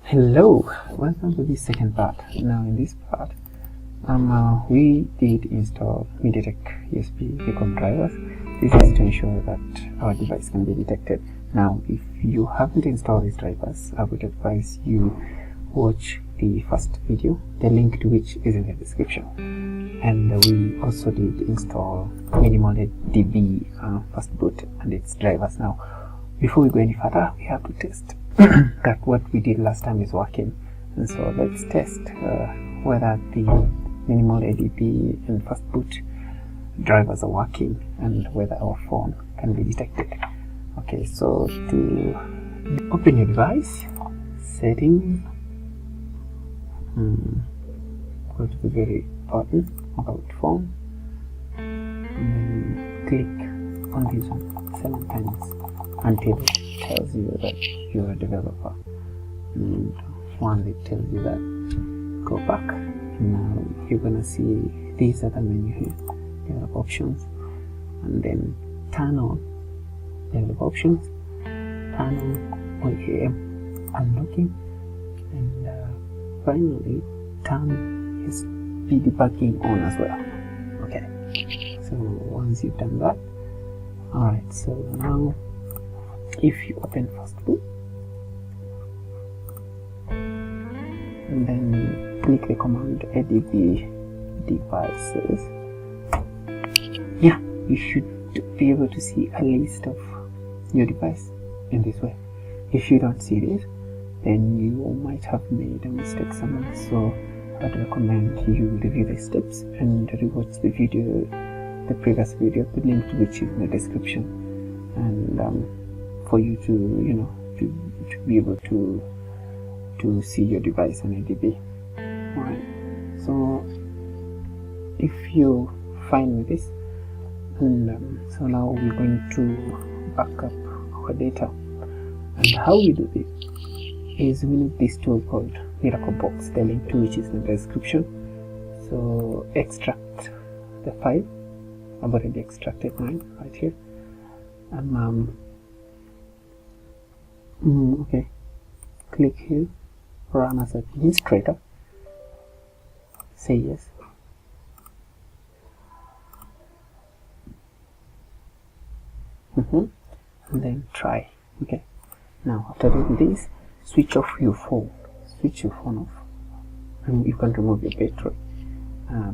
Hello, welcome to the second part. Now in this part we did install MediaTek USB recon drivers. This is to ensure that our device can be detected. Now if you haven't installed these drivers, I would advise you watch the first video, the link to which is in the description. And we also did install ADB and Fastboot and its drivers. Now before we go any further, we have to test that what we did last time is working, and so let's test whether the minimal ADB and Fastboot drivers are working and whether our phone can be detected. Okay, so to open your device, settings, go to the very button about phone, and then click on this one 7 times until it tells you that you're a developer. And once it tells you that, go back. Now you're gonna see these are the menu here, develop options, and then turn on develop options, turn on OEM unlocking, and finally turn USB debugging on as well. Okay, so once you've done that, alright, so now if you open Fastboot and then click the command ADB devices, you should be able to see a list of your device in this way. If you don't see this, then you might have made a mistake somewhere, so I'd recommend you review the steps and rewatch the video, the previous video, the link to which is in the description, and for you to to be able to see your device on ADB. Alright, so if you're fine with this, and so now we're going to back up our data, and how we do this is we need this tool called Miracle Box, the link to which is in the description. So extract the file. I've already extracted mine right here. Okay, click here, run as administrator, say yes, and then try. Okay, now after doing this, switch off your phone, off, and you can remove your battery,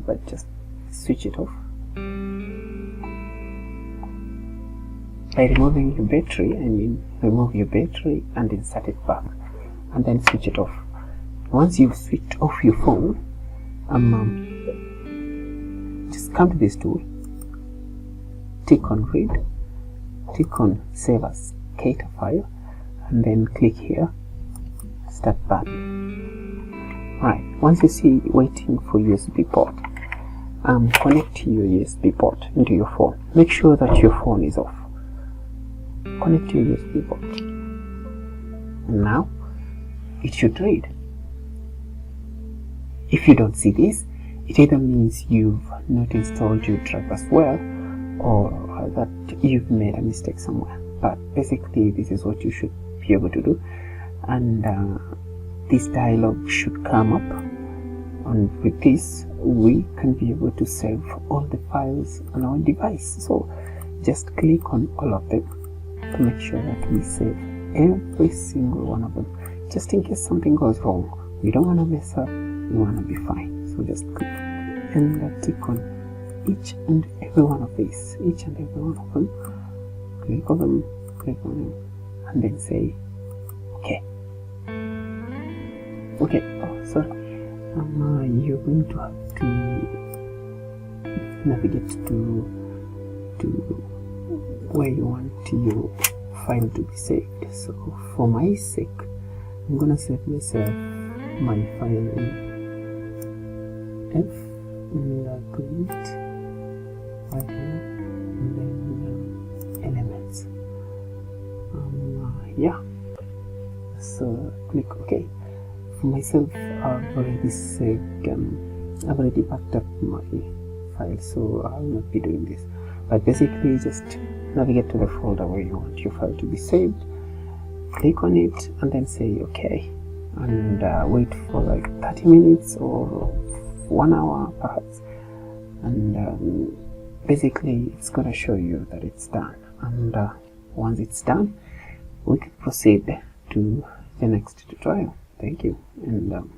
but just switch it off. By removing your battery, I mean remove your battery and insert it back, and then switch it off. Once you've switched off your phone, just come to this tool, tick on read, tick on save as SCADA file, and then click here, start button. Alright, once you see waiting for USB port, connect your USB port into your phone. Make sure that your phone is off. Connect your USB port, and now it should read. If you don't see this, it either means you've not installed your drivers well, or that you've made a mistake somewhere. But basically this is what you should be able to do, and this dialog should come up, and with this we can be able to save all the files on our device. So just click on all of them to make sure that we save every single one of them, just in case something goes wrong. We don't want to mess up, we want to be fine. So just click and tick on each and every one of these, click on them, and then say okay. Oh sorry, you're going to have to navigate to where you want your file to be saved. So for my sake, I'm gonna save myself my file in F, and I'll put it right here, and then elements. So click OK. For myself, I've already saved, I've already backed up my file, so I'll not be doing this. But basically, just navigate to the folder where you want your file to be saved, click on it, and then say OK. and wait for like 30 minutes or 1 hour perhaps, and basically it's going to show you that it's done. And once it's done, we can proceed to the next tutorial. Thank you, and